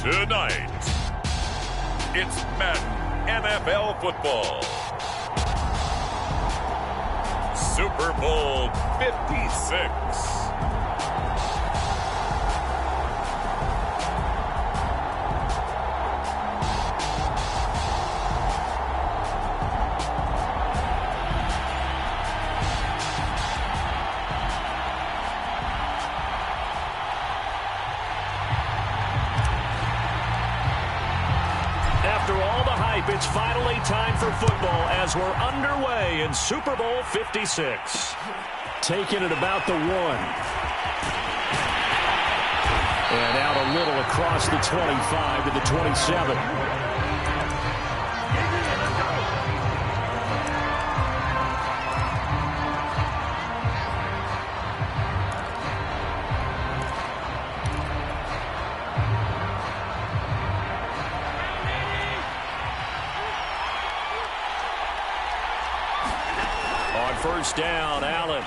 Tonight, it's Madden NFL football. Super Bowl 56. After all the hype, it's finally time for football as we're underway in Super Bowl 56. Taking it about the 1. And out a little across the 25 to the 27. First down, Allen.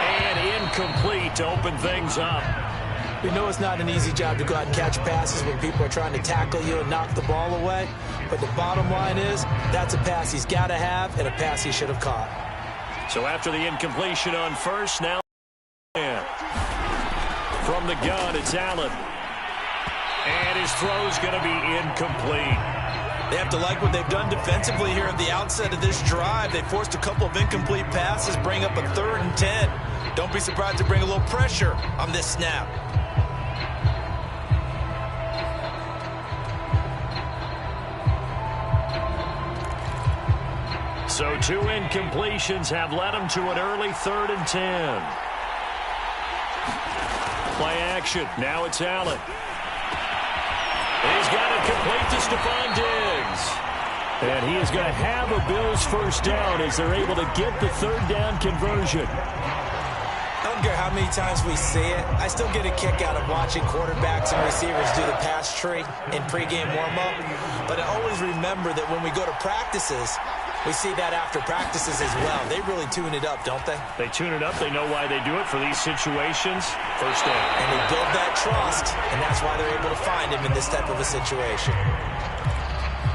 And incomplete to open things up. We know it's not an easy job to go out and catch passes when people are trying to tackle you and knock the ball away. But the bottom line is, that's a pass he's got to have and a pass he should have caught. So after the incompletion on first, now from the gun, it's Allen. And his throw's going to be incomplete. They have to like what they've done defensively here at the outset of this drive. They forced a couple of incomplete passes, bring up a 3rd and 10. Don't be surprised to bring a little pressure on this snap. So 2 incompletions have led them to an early 3rd and 10. Play action. Now it's Allen. He's got it complete to Stephon Diggs. And he is going to have a Bills first down as they're able to get the 3rd down conversion. I don't care how many times we see it. I still get a kick out of watching quarterbacks and receivers do the pass tree in pregame warm-up. But I always remember that when we go to practices, we see that after practices as well. They really tune it up, don't they? They tune it up. They know why they do it for these situations. First down. And they build that trust, and that's why they're able to find him in this type of a situation.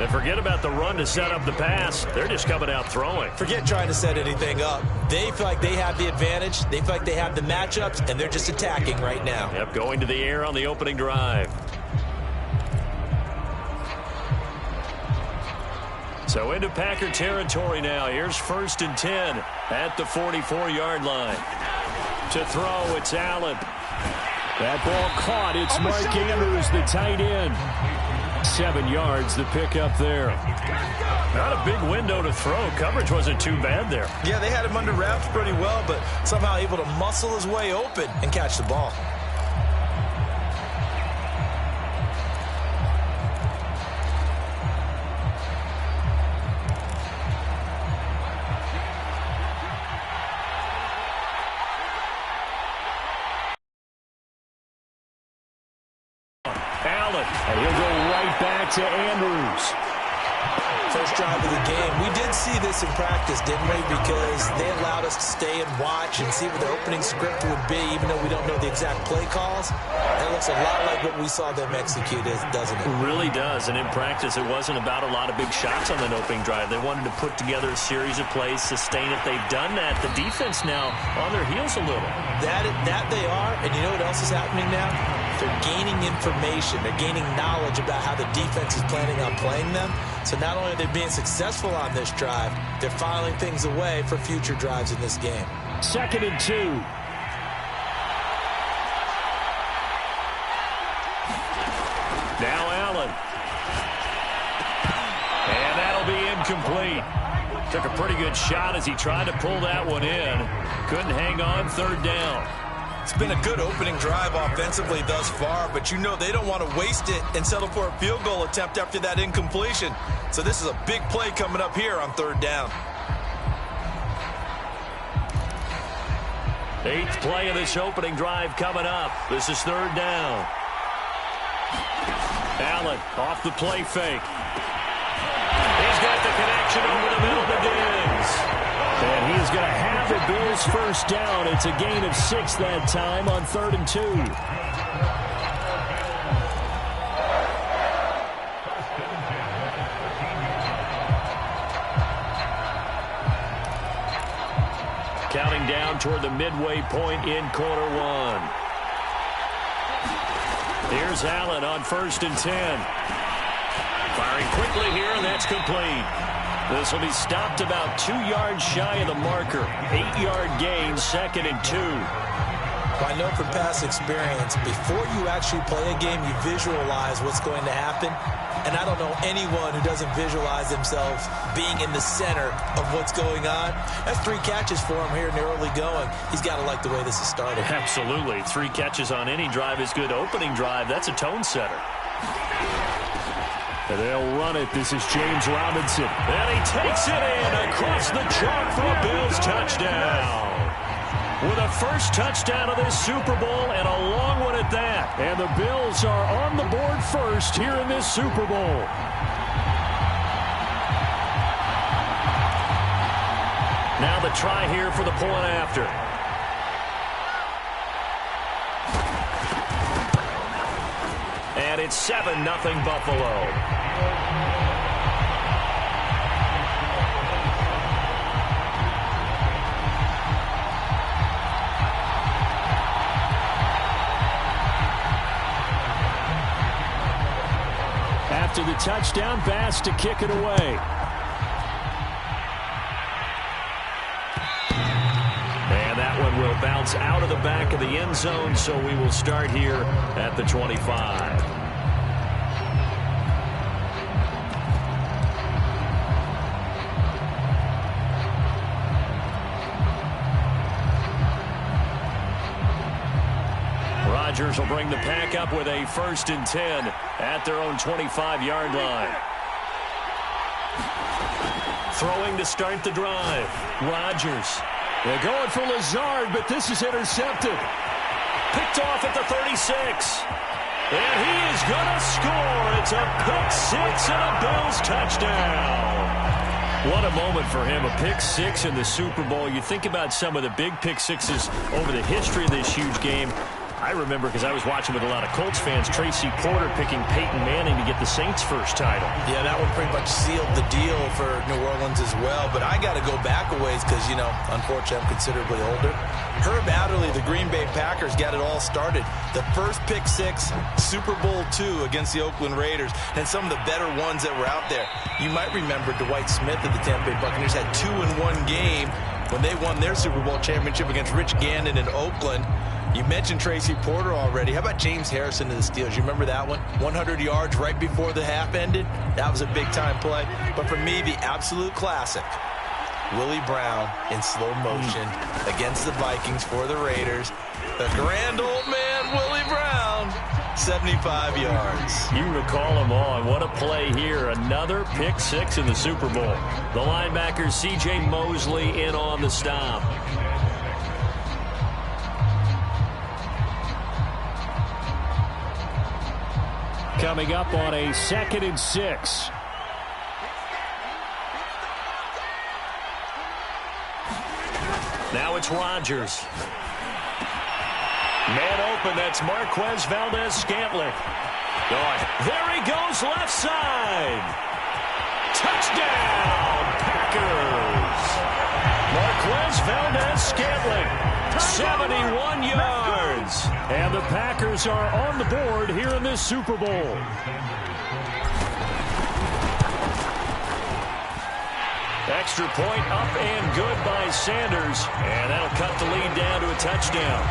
And forget about the run to set up the pass. They're just coming out throwing. Forget trying to set anything up. They feel like they have the advantage. They feel like they have the matchups, and they're just attacking right now. Yep, going to the air on the opening drive. So into Packer territory now. Here's 1st and 10 at the 44-yard line. To throw, it's Allen. That ball caught. It's Mark Andrews, the tight end. 7 yards, the pickup there. Not a big window to throw. Coverage wasn't too bad there. Yeah, they had him under wraps pretty well, but somehow able to muscle his way open and catch the ball. And he'll go right back to Andrews. First drive of the game. We did see this in practice, didn't we? Because they allowed us to stay and watch and see what the opening script would be, even though we don't know the exact play calls. It looks a lot like what we saw them execute, doesn't it? It really does. And in practice, it wasn't about a lot of big shots on that opening drive. They wanted to put together a series of plays, sustain it. They've done that. The defense now on their heels a little. That they are. And you know what else is happening now? They're gaining information. They're gaining knowledge about how the defense is planning on playing them. So not only are they being successful on this drive, they're filing things away for future drives in this game. 2nd and 2. Now Allen. And that'll be incomplete. Took a pretty good shot as he tried to pull that one in. Couldn't hang on. 3rd down. It's been a good opening drive offensively thus far, but you know they don't want to waste it and settle for a field goal attempt after that incompletion. So this is a big play coming up here on 3rd down. 8th play of this opening drive coming up. This is 3rd down. Allen off the play fake. He's got the connection over the middle to Diggs. And he is going to have have a Bills first down. It's a gain of 6 that time on 3rd and 2. Counting down toward the midway point in quarter one. Here's Allen on 1st and 10. Firing quickly here, and that's complete. This will be stopped about 2 yards shy of the marker. 8-yard gain, 2nd and 2. Well, I know from past experience, before you actually play a game, you visualize what's going to happen. And I don't know anyone who doesn't visualize themselves being in the center of what's going on. That's 3 catches for him here in the early going. He's got to like the way this is started. Absolutely. 3 catches on any drive is good. Opening drive, that's a tone setter. And they'll run it. This is James Robinson. And he takes it in across the chalk for a Bills touchdown. With a first touchdown of this Super Bowl and a long one at that. And the Bills are on the board first here in this Super Bowl. Now the try here for the point after. And it's 7-0 Buffalo. After the touchdown, Bass to kick it away. And that one will bounce out of the back of the end zone, so we will start here at the 25. Rodgers will bring the pack up with a 1st and 10 at their own 25-yard line. Throwing to start the drive. Rodgers. They're going for Lazard, but this is intercepted. Picked off at the 36. And he is going to score. It's a pick 6 and a Bills touchdown. What a moment for him, a pick 6 in the Super Bowl. You think about some of the big pick 6s over the history of this huge game. I remember, because I was watching with a lot of Colts fans, Tracy Porter picking Peyton Manning to get the Saints' first title. Yeah, that one pretty much sealed the deal for New Orleans as well. But I got to go back a ways because, you know, unfortunately I'm considerably older. Herb Adderley, the Green Bay Packers, got it all started. The first pick 6, Super Bowl II against the Oakland Raiders, and some of the better ones that were out there. You might remember Dwight Smith of the Tampa Bay Buccaneers had 2 in one game when they won their Super Bowl championship against Rich Gannon in Oakland. You mentioned Tracy Porter already. How about James Harrison to the Steelers? You remember that one? 100 yards right before the half ended? That was a big-time play. But for me, the absolute classic, Willie Brown in slow motion against the Vikings for the Raiders. The grand old man, Willie Brown, 75 yards. You recall them all, and what a play here. Another pick 6 in the Super Bowl. The linebacker, C.J. Mosley, in on the stop. Coming up on a 2nd and 6. Now it's Rodgers. Man open, that's Marquez Valdez-Scantling. There he goes, left side. Touchdown, Packers. Marquez Valdez-Scantling. 71 yards. And the Packers are on the board here in this Super Bowl. Extra point up and good by Sanders. And that'll cut the lead down to a touchdown.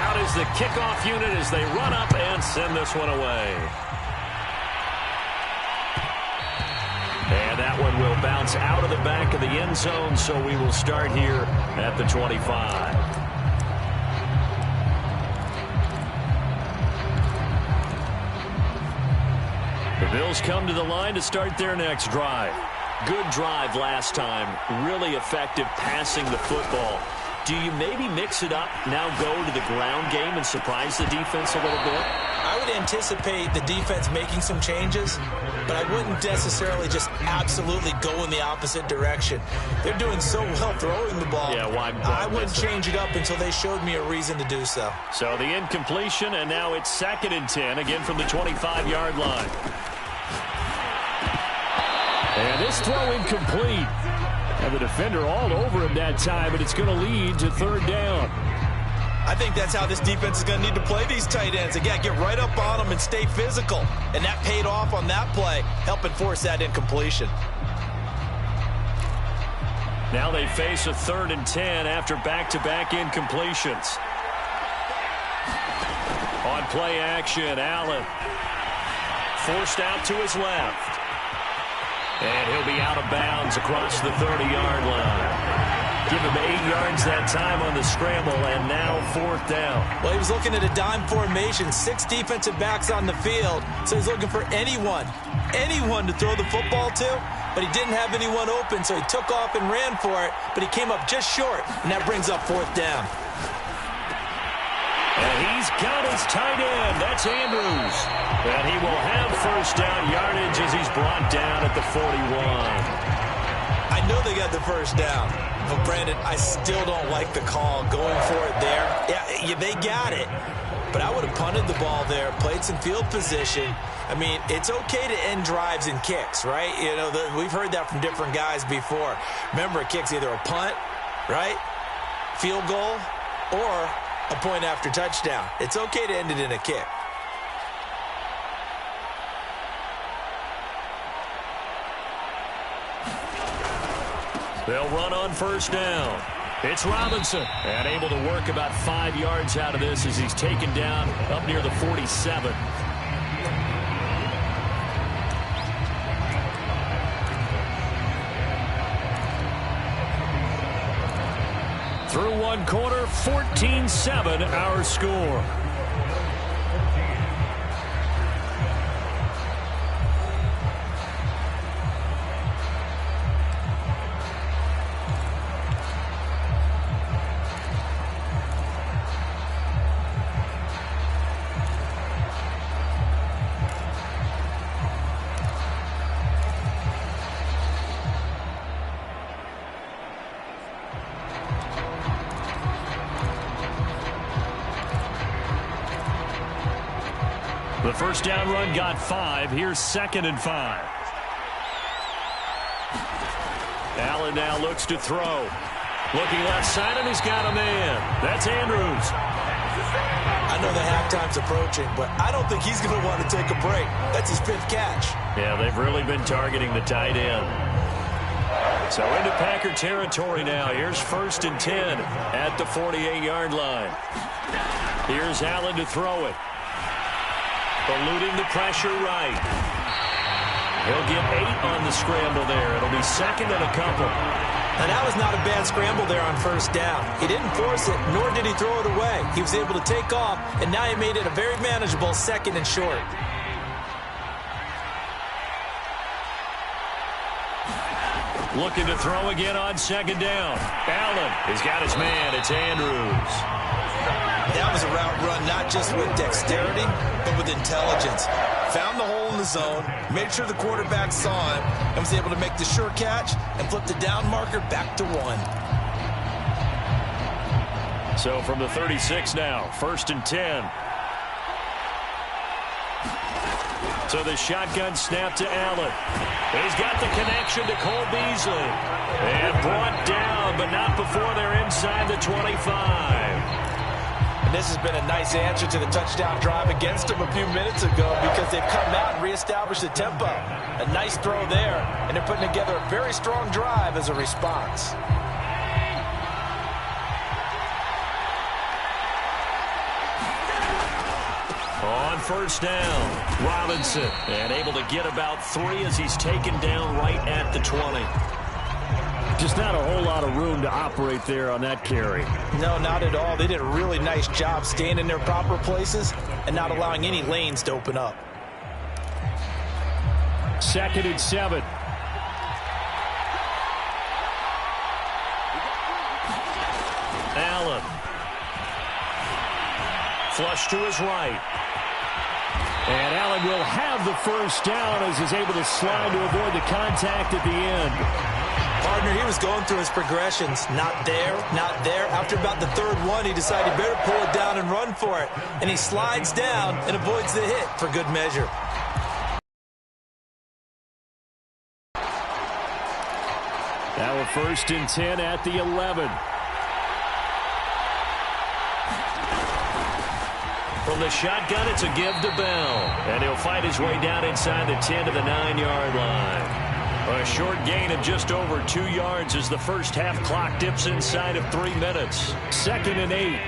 Out is the kickoff unit as they run up and send this one away. And that one will bounce out of the back of the end zone, so we will start here at the 25. The Bills come to the line to start their next drive. Good drive last time. Really effective passing the football. do you maybe mix it up, now go to the ground game and surprise the defense a little bit? I would anticipate the defense making some changes, but I wouldn't necessarily just absolutely go in the opposite direction. They're doing so well throwing the ball. Yeah, why I wouldn't change it up until they showed me a reason to do so. So the incompletion, and now it's 2nd and 10, again from the 25-yard line. And this throw incomplete. And the defender all over him that time, but it's going to lead to 3rd down. I think that's how this defense is going to need to play these tight ends. Again, get right up on them and stay physical. And that paid off on that play, helping force that incompletion. Now they face a 3rd and 10 after back-to-back incompletions. On play action, Allen forced out to his left. And he'll be out of bounds across the 30-yard line. Give him 8 yards that time on the scramble, and now 4th down. Well, he was looking at a dime formation, 6 defensive backs on the field, so he's looking for anyone to throw the football to, but he didn't have anyone open, so he took off and ran for it, but he came up just short, and that brings up 4th down. And he's got his tight end. That's Andrews. And he will have 1st down yardage as he's brought down at the 41. I know they got the 1st down. But, Brandon, I still don't like the call going for it there. Yeah, they got it. But I would have punted the ball there, played some field position. I mean, it's okay to end drives and kicks, right? You know, we've heard that from different guys before. Remember, a kick's either a punt, right, field goal, or a point after touchdown. It's okay to end it in a kick. They'll run on 1st down. It's Robinson, and able to work about 5 yards out of this as he's taken down up near the 47. Through 1 quarter, 14-7 our score. The 1st down run got 5. Here's 2nd and 5. Allen now looks to throw. Looking left side, and he's got a man. That's Andrews. I know the halftime's approaching, but I don't think he's going to want to take a break. That's his 5th catch. Yeah, they've really been targeting the tight end. So into Packer territory now. Here's 1st and 10 at the 48-yard line. Here's Allen to throw it. Eluding the pressure right. He'll get 8 on the scramble there. It'll be 2nd and a couple. And that was not a bad scramble there on 1st down. He didn't force it, nor did he throw it away. He was able to take off, and now he made it a very manageable 2nd and short. Looking to throw again on 2nd down. Allen has got his man. It's Andrews. That was a route run not just with dexterity, but with intelligence. Found the hole in the zone, made sure the quarterback saw him, and was able to make the sure catch and flip the down marker back to 1. So from the 36 now, 1st and 10. So the shotgun snap to Allen. He's got the connection to Cole Beasley. And brought down, but not before they're inside the 25. And this has been a nice answer to the touchdown drive against them a few minutes ago because they've come out and reestablished the tempo. A nice throw there, and they're putting together a very strong drive as a response. On 1st down, Robinson, and able to get about 3 as he's taken down right at the 20. Just not a whole lot of room to operate there on that carry. No, not at all. They did a really nice job staying in their proper places and not allowing any lanes to open up. 2nd and 7. Flush to his right. And Allen will have the first down as he's able to slide to avoid the contact at the end. Partner, he was going through his progressions. Not there, not there. After about the third one, he decided he better pull it down and run for it. And he slides down and avoids the hit for good measure. Now a 1st and 10 at the 11. From the shotgun, it's a give to Bell. And he'll fight his way down inside the 10 to the 9-yard line. A short gain of just over 2 yards as the first half clock dips inside of 3 minutes. 2nd and 8.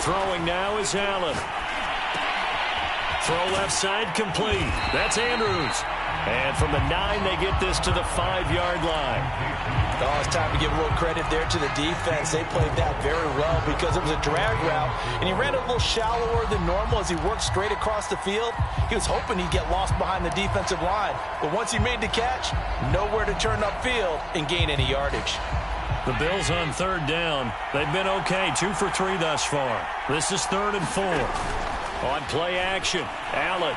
Throwing now is Allen. Throw left side complete. That's Andrews. And from the 9, they get this to the 5-yard line. Oh, it's time to give a little credit there to the defense. They played that very well because it was a drag route, and he ran a little shallower than normal as he worked straight across the field. He was hoping he'd get lost behind the defensive line, but once he made the catch, nowhere to turn upfield and gain any yardage. The Bills on 3rd down. They've been okay, 2 for 3 thus far. This is 3rd and 4. On play action, Allen.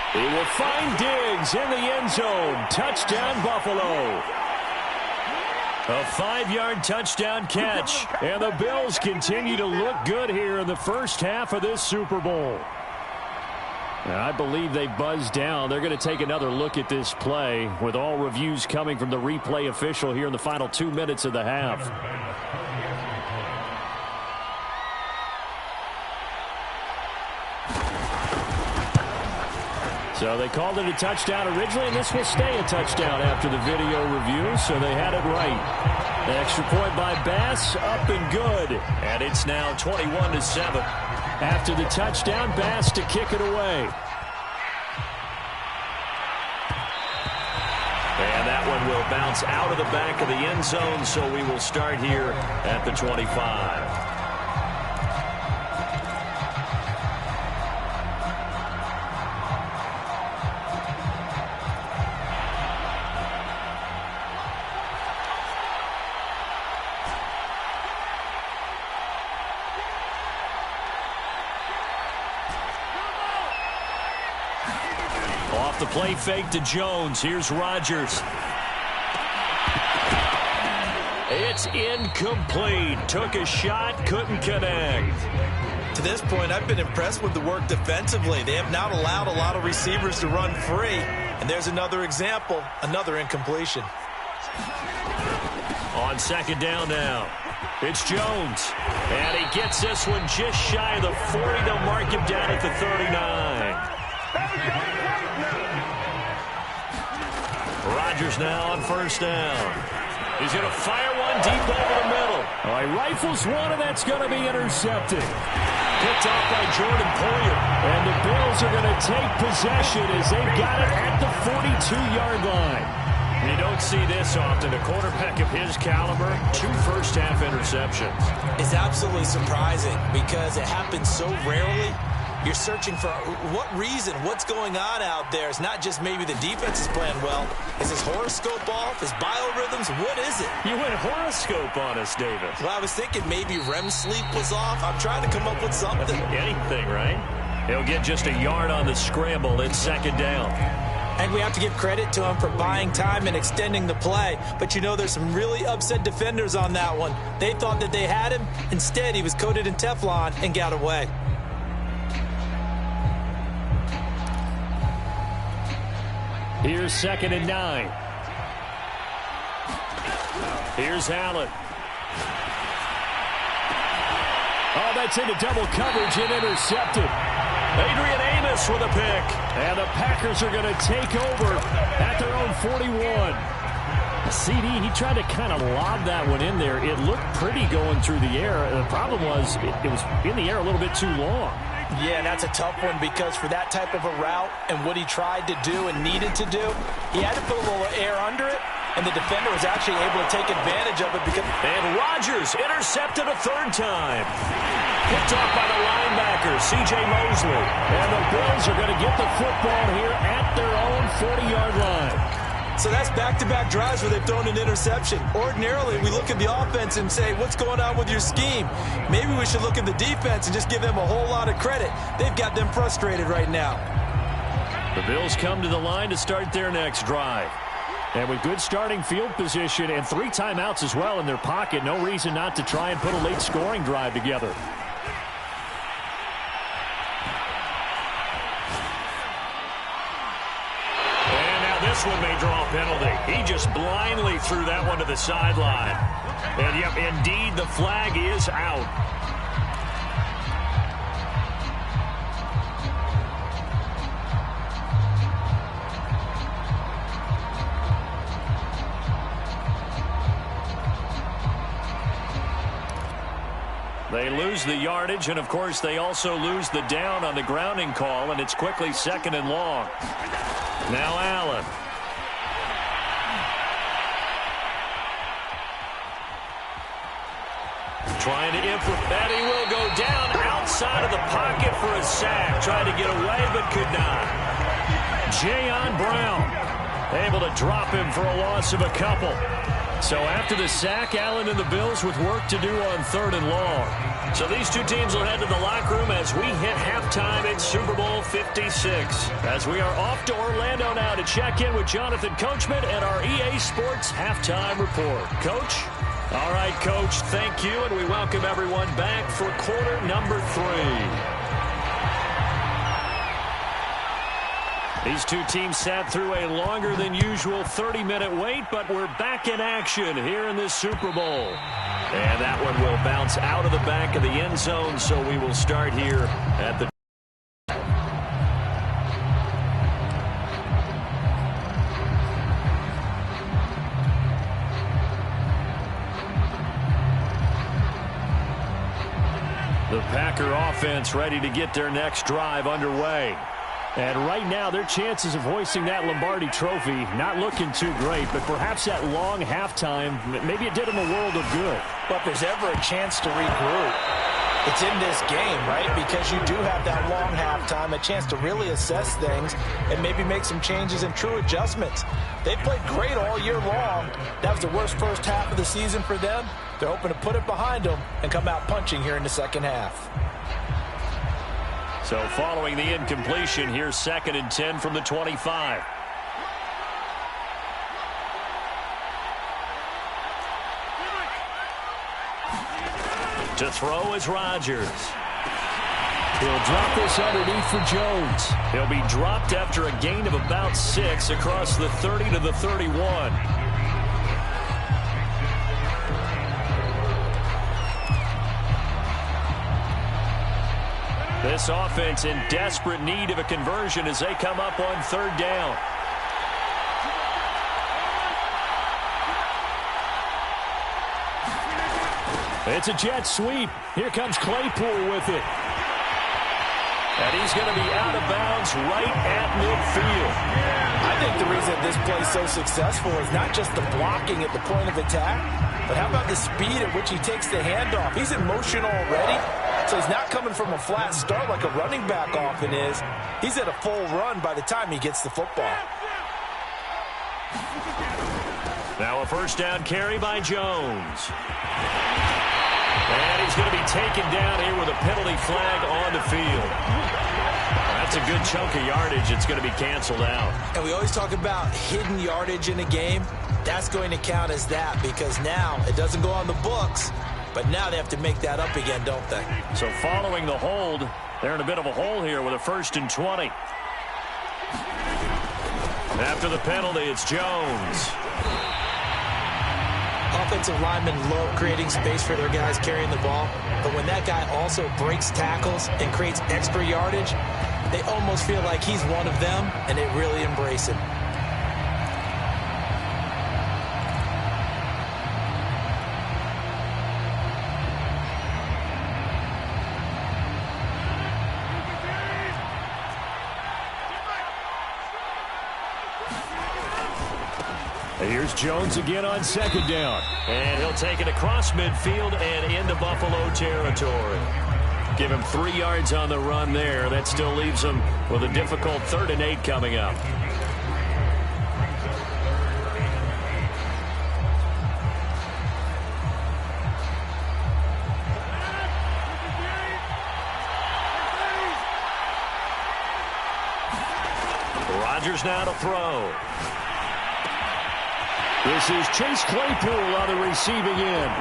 He will find Diggs in the end zone. Touchdown, Buffalo. A 5-yard touchdown catch. And the Bills continue to look good here in the first half of this Super Bowl. Now, I believe they buzzed down. They're going to take another look at this play with all reviews coming from the replay official here in the final 2 minutes of the half. So they called it a touchdown originally, and this will stay a touchdown after the video review, so they had it right. The extra point by Bass, up and good. And it's now 21-7. After the touchdown, Bass to kick it away. And that one will bounce out of the back of the end zone, so we will start here at the 25. The play fake to Jones. Here's Rodgers. It's incomplete. Took a shot, couldn't connect. To this point, I've been impressed with the work defensively. They have not allowed a lot of receivers to run free. And there's another example, another incompletion. On 2nd down now, it's Jones. And he gets this one just shy of the 40. They'll mark him down at the 39. Rodgers now on 1st down. He's going to fire one deep over the middle. All right, rifles one, and that's going to be intercepted. Picked off by Jordan Poyer. And the Bills are going to take possession as they've got it at the 42-yard line. You don't see this often. A quarterback of his caliber, 2 first-half interceptions. It's absolutely surprising because it happens so rarely. You're searching for what reason, what's going on out there. It's not just maybe the defense is playing well. Is his horoscope off? His biorhythms? What is it? You went horoscope on us, David. Well, I was thinking maybe REM sleep was off. I'm trying to come up with something. Anything, right? He'll get just a yard on the scramble in 2nd down. And we have to give credit to him for buying time and extending the play. But, you know, there's some really upset defenders on that one. They thought that they had him. Instead, he was coated in Teflon and got away. Here's 2nd and 9. Here's Allen. Oh, that's into double coverage and intercepted. Adrian Amos with a pick. And the Packers are going to take over at their own 41. CD, he tried to kind of lob that one in there. It looked pretty going through the air. The problem was it was in the air a little bit too long. Yeah, that's a tough one because for that type of a route and what he tried to do and needed to do, he had to put a little air under it, and the defender was actually able to take advantage of it because... And Rodgers intercepted a 3rd time. Picked off by the linebacker, C.J. Mosley. And the Bills are going to get the football here at their own 40-yard line. So that's back-to-back drives where they've thrown an interception. Ordinarily, we look at the offense and say, what's going on with your scheme? Maybe we should look at the defense and just give them a whole lot of credit. They've got them frustrated right now. The Bills come to the line to start their next drive. And with good starting field position and 3 timeouts as well in their pocket, no reason not to try and put a late scoring drive together. This one may draw a penalty. He just blindly threw that one to the sideline. And, yep, indeed, the flag is out. They lose the yardage, and, of course, they also lose the down on the grounding call, and it's quickly 2nd and long. Now Allen. Trying to implement that. He will go down outside of the pocket for a sack. Tried to get away, but could not. Jayon Brown able to drop him for a loss of a couple. So after the sack, Allen and the Bills with work to do on 3rd and long. So these two teams will head to the locker room as we hit halftime at Super Bowl 56. As we are off to Orlando now to check in with Jonathan Coachman and our EA Sports Halftime Report. Coach? All right, Coach, thank you, and we welcome everyone back for quarter number 3. These two teams sat through a longer than usual 30-minute wait, but we're back in action here in this Super Bowl. And that one will bounce out of the back of the end zone, so we will start here at the... The Packer offense ready to get their next drive underway. And right now, their chances of hoisting that Lombardi trophy not looking too great, but perhaps that long halftime, maybe it did them a world of good. But if there's ever a chance to regroup, it's in this game, right? Because you do have that long halftime, a chance to really assess things and maybe make some changes and true adjustments. They played great all year long. That was the worst first half of the season for them. They're hoping to put it behind them and come out punching here in the second half. So following the incompletion, here's 2nd and 10 from the 25. To throw is Rodgers. He'll drop this underneath for Jones. He'll be dropped after a gain of about 6 across the 30 to the 31. This offense in desperate need of a conversion as they come up on 3rd down. It's a jet sweep. Here comes Claypool with it. And he's going to be out of bounds right at midfield. I think the reason this play is so successful is not just the blocking at the point of attack, but how about the speed at which he takes the handoff? He's in motion already, so he's not coming from a flat start like a running back often is. He's at a full run by the time he gets the football. Now a 1st down carry by Jones. And he's going to be taken down here with a penalty flag on the field. That's a good chunk of yardage. It's going to be canceled out. And we always talk about hidden yardage in a game. That's going to count as that because now it doesn't go on the books, but now they have to make that up again, don't they? So following the hold, they're in a bit of a hole here with a 1st and 20. After the penalty, it's Jones. Offensive linemen love creating space for their guys carrying the ball, but when that guy also breaks tackles and creates extra yardage, they almost feel like he's one of them, and they really embrace him. Here's Jones again on 2nd down. And he'll take it across midfield and into Buffalo territory. Give him 3 yards on the run there. That still leaves him with a difficult 3rd and 8 coming up. Rodgers now to throw. This is Chase Claypool on the receiving end.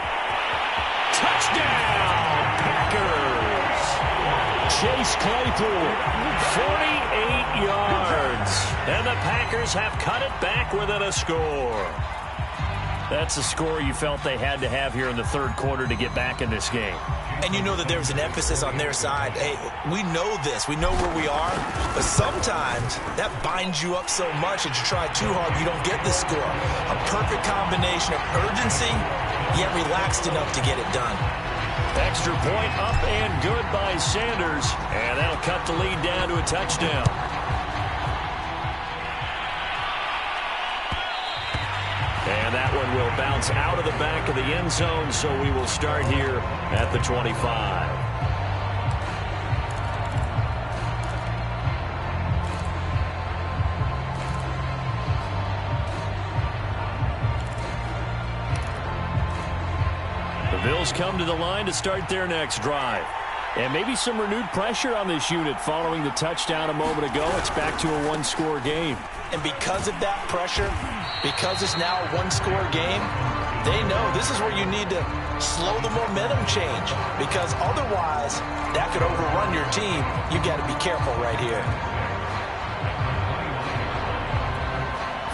Touchdown, Packers! Chase Claypool, 48 yards. And the Packers have cut it back within a score. That's a score you felt they had to have here in the third quarter to get back in this game. And you know that there was an emphasis on their side. Hey, we know this. We know where we are. But sometimes that binds you up so much that you try too hard, you don't get the score. A perfect combination of urgency, yet relaxed enough to get it done. Extra point up and good by Sanders. And that'll cut the lead down to a touchdown. And that one will bounce out of the back of the end zone, so we will start here at the 25. The Bills come to the line to start their next drive. And maybe some renewed pressure on this unit following the touchdown a moment ago. It's back to a one-score game. And because of that pressure, because it's now a one-score game, they know this is where you need to slow the momentum change. Because otherwise, that could overrun your team. You got to be careful right here.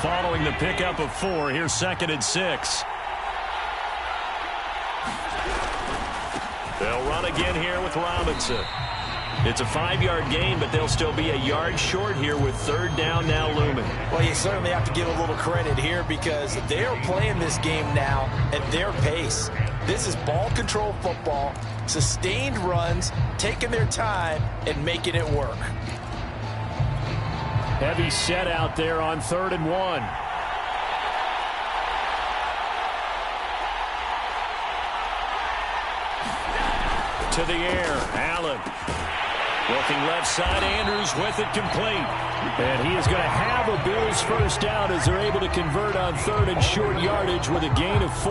Following the pickup of 4, here's 2nd and 6. They'll run again here with Robinson. It's a 5-yard gain, but they'll still be a yard short here with 3rd down now looming. Well, you certainly have to give a little credit here because they're playing this game now at their pace. This is ball control football, sustained runs, taking their time and making it work. Heavy set out there on 3rd and 1. To the air, Allen. Looking left side, Andrews with it complete. And he is going to have a Bills first down as they're able to convert on 3rd and short yardage with a gain of 4.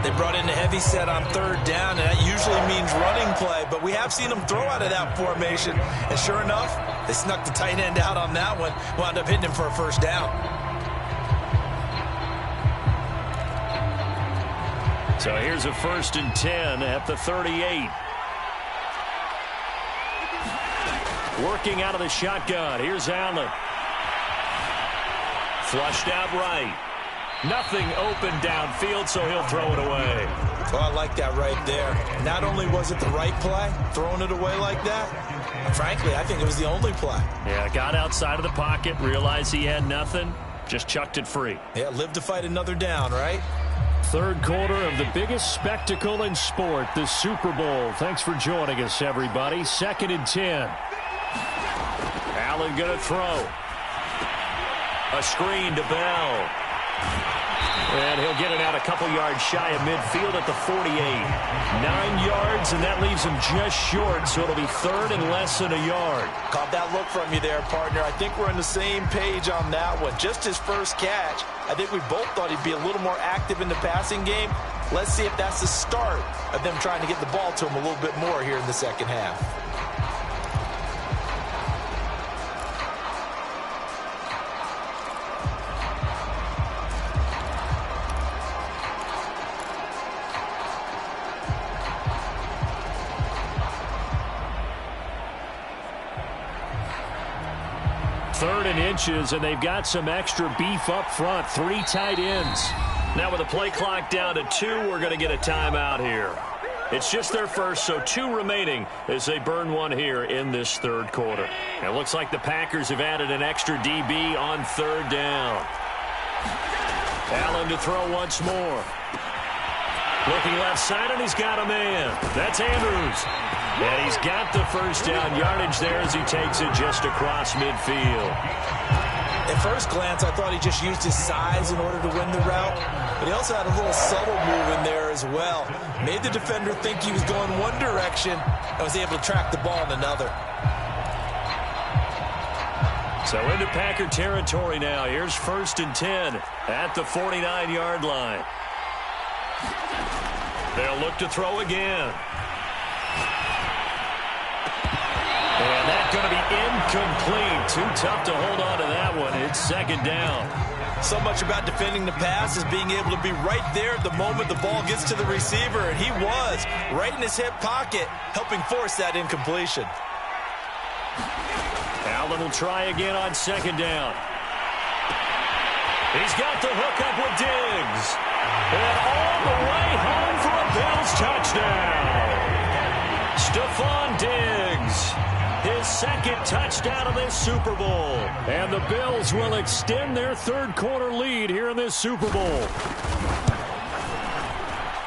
They brought in the heavy set on 3rd down, and that usually means running play. But we have seen them throw out of that formation. And sure enough, they snuck the tight end out on that one. Wound up hitting him for a first down. So here's a 1st and 10 at the 38. Working out of the shotgun. Here's Allen. Flushed out right. Nothing open downfield, so he'll throw it away. Oh, I like that right there. Not only was it the right play, throwing it away like that, frankly, I think it was the only play. Yeah, got outside of the pocket, realized he had nothing, just chucked it free. Yeah, live to fight another down, right? Third quarter of the biggest spectacle in sport, the Super Bowl. Thanks for joining us, everybody. 2nd and 10. Allen going to throw. A screen to Bell. And he'll get it out a couple yards shy of midfield at the 48. 9 yards, and that leaves him just short, so it'll be 3rd and less than a yard. Caught that look from you there, partner. I think we're on the same page on that one. Just his first catch. I think we both thought he'd be a little more active in the passing game. Let's see if that's the start of them trying to get the ball to him a little bit more here in the second half. Third and inches, and they've got some extra beef up front. 3 tight ends. Now with the play clock down to 2, we're going to get a timeout here. It's just their first, so 2 remaining as they burn one here in this third quarter. And it looks like the Packers have added an extra DB on 3rd down. Allen to throw once more. Looking left side, and he's got a man. That's Andrews. And he's got the first down yardage there as he takes it just across midfield. At first glance, I thought he just used his size in order to win the route. But he also had a little subtle move in there as well. Made the defender think he was going one direction and was able to track the ball in another. So into Packer territory now. Here's 1st and 10 at the 49-yard line. They'll look to throw again. And that's going to be incomplete. Too tough to hold on to that one. It's second down. So much about defending the pass is being able to be right there at the moment the ball gets to the receiver, and he was right in his hip pocket, helping force that incompletion. Allen will try again on second down. He's got the hookup with Diggs. And all the way home for a Bills touchdown. Stephon Diggs, his second touchdown of this Super Bowl. And the Bills will extend their third-quarter lead here in this Super Bowl.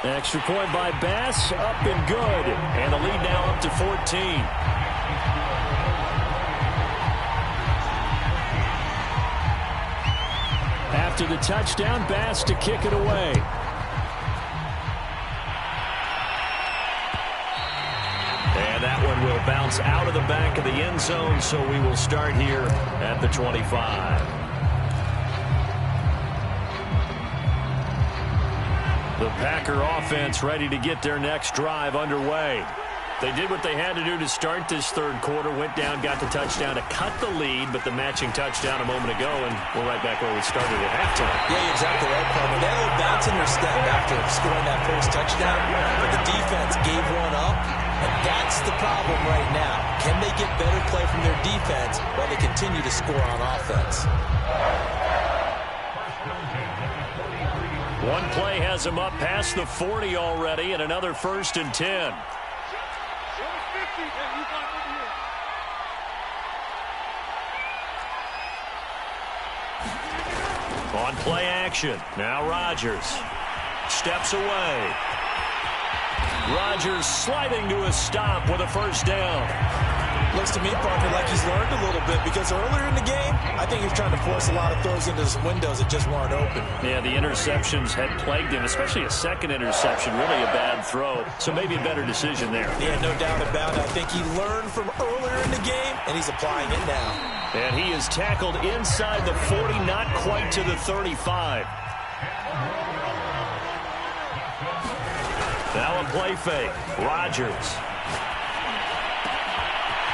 Extra point by Bass, up and good. And the lead now up to 14. After the touchdown, Bass to kick it away. And that one will bounce out of the back of the end zone, so we will start here at the 25. The Packer offense ready to get their next drive underway. They did what they had to do to start this third quarter, went down, got the touchdown to cut the lead, but the matching touchdown a moment ago, and we're right back where we started at halftime. Yeah, you're exactly right, Coleman. They had a little bounce in their step after scoring that first touchdown, but the defense gave one up, and that's the problem right now. Can they get better play from their defense while they continue to score on offense? One play has him up past the 40 already, and another 1st and 10. On play action. Now Rodgers steps away. Rodgers sliding to a stop with a first down. Looks to me, Parker, like he's learned a little bit because earlier in the game, I think he was trying to force a lot of throws into some windows that just weren't open. Yeah, the interceptions had plagued him, especially a second interception, really a bad throw. So maybe a better decision there. Yeah, no doubt about it. I think he learned from earlier in the game, and he's applying it now. And he is tackled inside the 40, not quite to the 35. Now a play fake. Rodgers.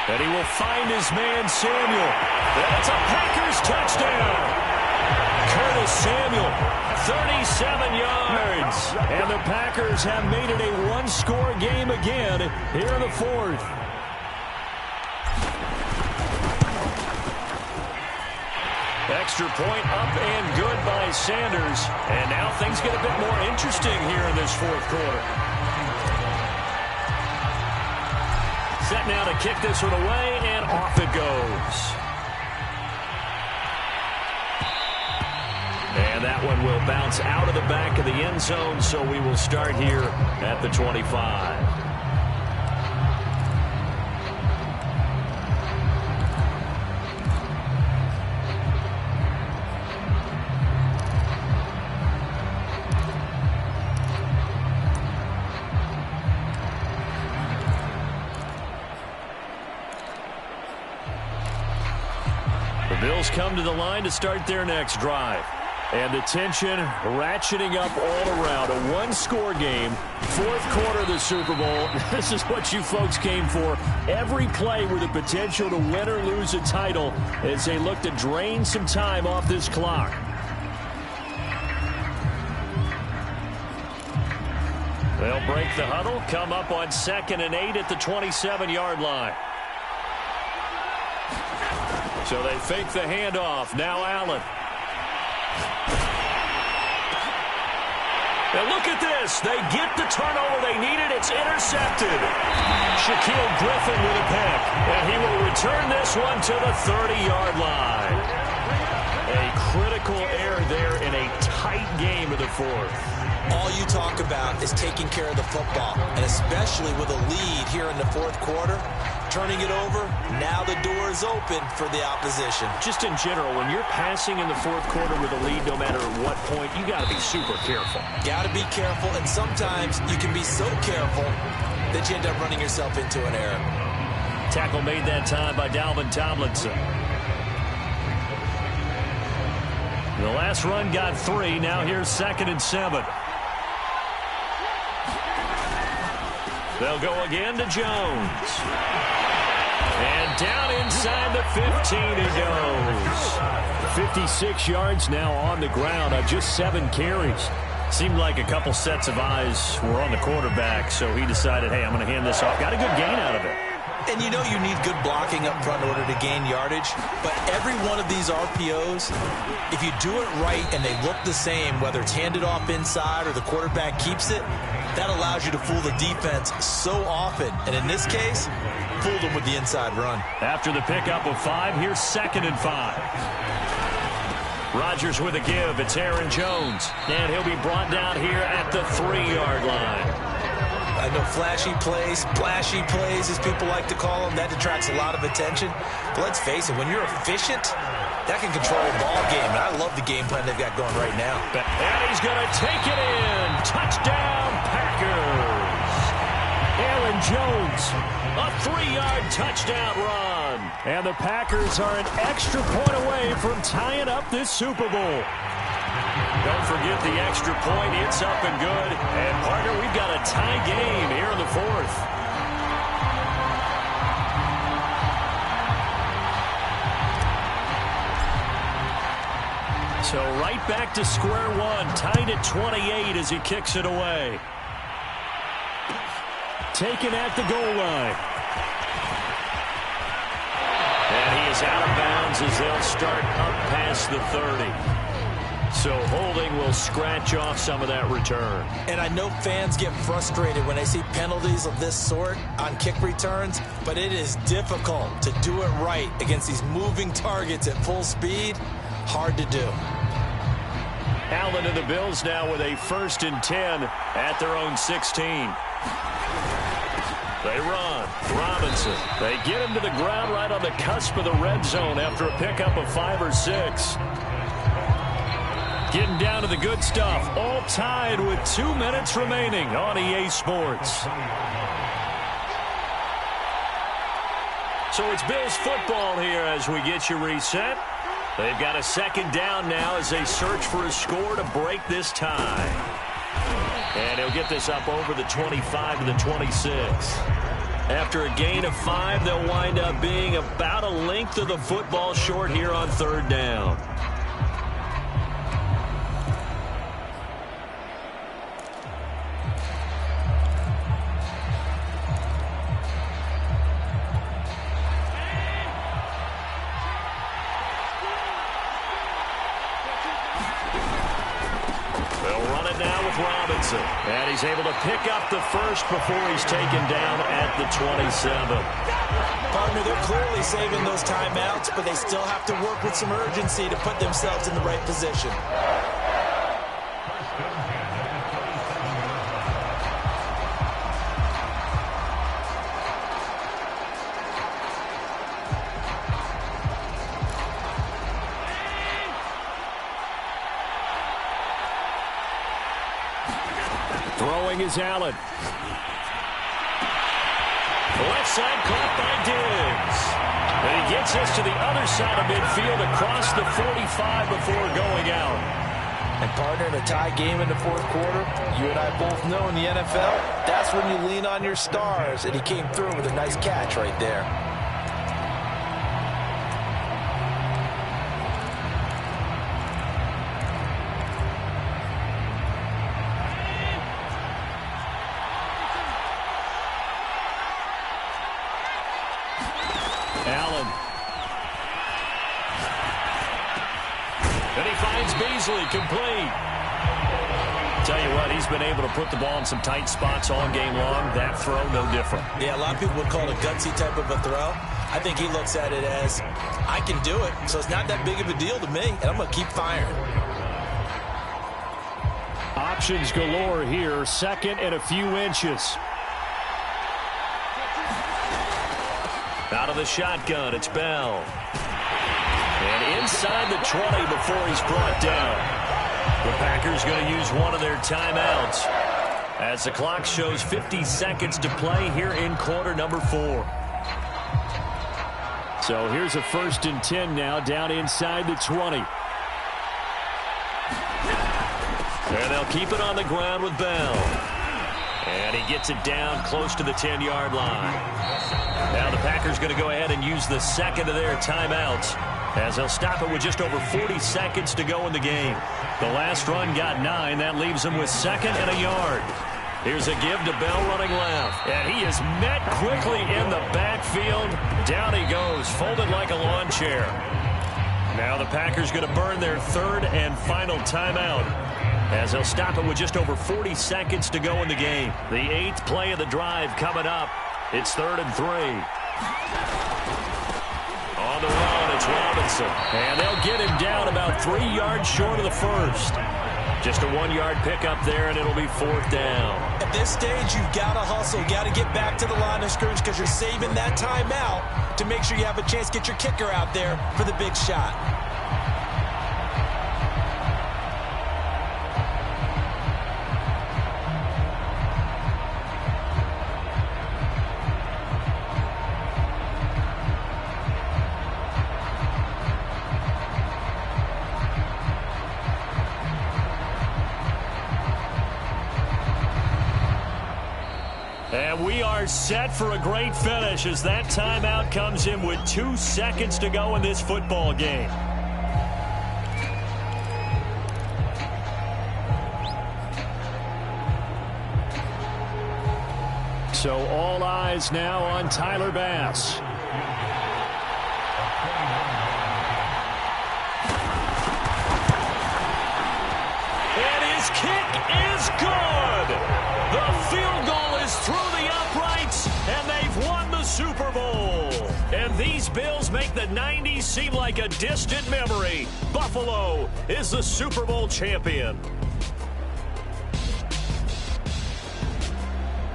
And he will find his man, Samuel. That's a Packers touchdown. Curtis Samuel, 37 yards. And the Packers have made it a one-score game again here in the fourth. Extra point up and good by Sanders. And now things get a bit more interesting here in this fourth quarter. Set now to kick this one away, and off it goes. And that one will bounce out of the back of the end zone, so we will start here at the 25. Bills come to the line to start their next drive. And the tension ratcheting up all around. A one-score game, fourth quarter of the Super Bowl. This is what you folks came for. Every play with the potential to win or lose a title as they look to drain some time off this clock. They'll break the huddle, come up on 2nd and 8 at the 27-yard line. So they fake the handoff. Now Allen. And look at this. They get the turnover they needed. It's intercepted. Shaquille Griffin with a pick. And he will return this one to the 30-yard line. A critical error there in a tight game of the fourth. All you talk about is taking care of the football, and especially with a lead here in the fourth quarter, turning it over, now the door is open for the opposition. Just in general, when you're passing in the fourth quarter with a lead, no matter at what point, you got to be super careful. Got to be careful, and sometimes you can be so careful that you end up running yourself into an error. Tackle made that time by Dalvin Tomlinson. The last run got 3. Now here's 2nd and 7. They'll go again to Jones. And down inside the 15 he goes. 56 yards now on the ground on just 7 carries. Seemed like a couple sets of eyes were on the quarterback, so he decided, hey, I'm going to hand this off. Got a good gain out of it. And you know you need good blocking up front in order to gain yardage. But every one of these RPOs, if you do it right and they look the same, whether it's handed off inside or the quarterback keeps it, that allows you to fool the defense so often. And in this case, fooled them with the inside run. After the pickup of 5, here's 2nd and 5. Rodgers with a give. It's Aaron Jones. And he'll be brought down here at the 3-yard line. I know flashy plays, splashy plays, as people like to call them, that detracts a lot of attention. But let's face it, when you're efficient, that can control a ball game. And I love the game plan they've got going right now. And he's going to take it in. Touchdown, Packers. Aaron Jones, a 3-yard touchdown run. And the Packers are an extra point away from tying up this Super Bowl. Don't forget the extra point. It's up and good. And, partner, we've got a tie game here in the 4th. So right back to square one. Tied at 28 as he kicks it away. Taken at the goal line. And he is out of bounds as they'll start up past the 30. So holding will scratch off some of that return. And I know fans get frustrated when they see penalties of this sort on kick returns, but it is difficult to do it right against these moving targets at full speed. Hard to do. Allen and the Bills now with a 1st and 10 at their own 16. They run. Robinson. They get him to the ground right on the cusp of the red zone after a pickup of 5 or 6. Getting down to the good stuff. All tied with 2 minutes remaining on EA Sports. So it's Bills football here as we get you reset. They've got a 2nd down now as they search for a score to break this tie. And he'll get this up over the 25 to the 26. After a gain of 5, they'll wind up being about a length of the football short here on 3rd down. Robinson. And he's able to pick up the 1st before he's taken down at the 27. Partner, they're clearly saving those timeouts, but they still have to work with some urgency to put themselves in the right position. Throwing is Allen. Left side caught by Diggs. And he gets us to the other side of midfield across the 45 before going out. And partner, in a tie game in the 4th quarter, you and I both know in the NFL, that's when you lean on your stars. And he came through with a nice catch right there. Allen. And he finds Beasley complete. Tell you what, he's been able to put the ball in some tight spots all game long. That throw, no different. Yeah, a lot of people would call it a gutsy type of a throw. I think he looks at it as, I can do it, so it's not that big of a deal to me, and I'm going to keep firing. Options galore here. 2nd and a few inches. Out of the shotgun, it's Bell. And inside the 20 before he's brought down. The Packers going to use one of their timeouts as the clock shows 50 seconds to play here in quarter number 4. So here's a 1st and 10 now down inside the 20. And they'll keep it on the ground with Bell. And he gets it down close to the 10-yard line. Now the Packers going to go ahead and use the second of their timeouts, as they'll stop it with just over 40 seconds to go in the game. The last run got 9. That leaves them with 2nd and a yard. Here's a give to Bell running left. And he is met quickly in the backfield. Down he goes, folded like a lawn chair. Now the Packers going to burn their 3rd and final timeout, as they'll stop it with just over 40 seconds to go in the game. The 8th play of the drive coming up. It's 3rd and 3. On the run, it's Robinson. And they'll get him down about 3 yards short of the first. Just a 1-yard pickup there, and it'll be 4th down. At this stage, you've got to hustle. Got to get back to the line of scrimmage because you're saving that timeout to make sure you have a chance to get your kicker out there for the big shot. And we are set for a great finish as that timeout comes in with 2 seconds to go in this football game. So all eyes now on Tyler Bass. And his kick is good. The field goal is through the uprights, and they've won the Super Bowl. And these Bills make the 90s seem like a distant memory. Buffalo is the Super Bowl champion.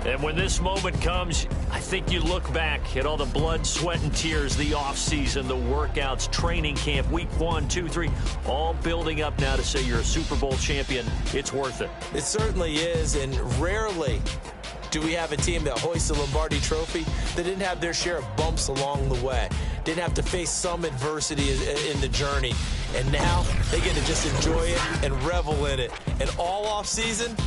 And when this moment comes, I think you look back at all the blood, sweat, and tears, the offseason, the workouts, training camp, week 1, 2, 3, all building up now to say you're a Super Bowl champion. It's worth it. It certainly is, and rarely do we have a team that hoists the Lombardi Trophy that didn't have their share of bumps along the way, didn't have to face some adversity in the journey, and now they get to just enjoy it and revel in it. And all offseason,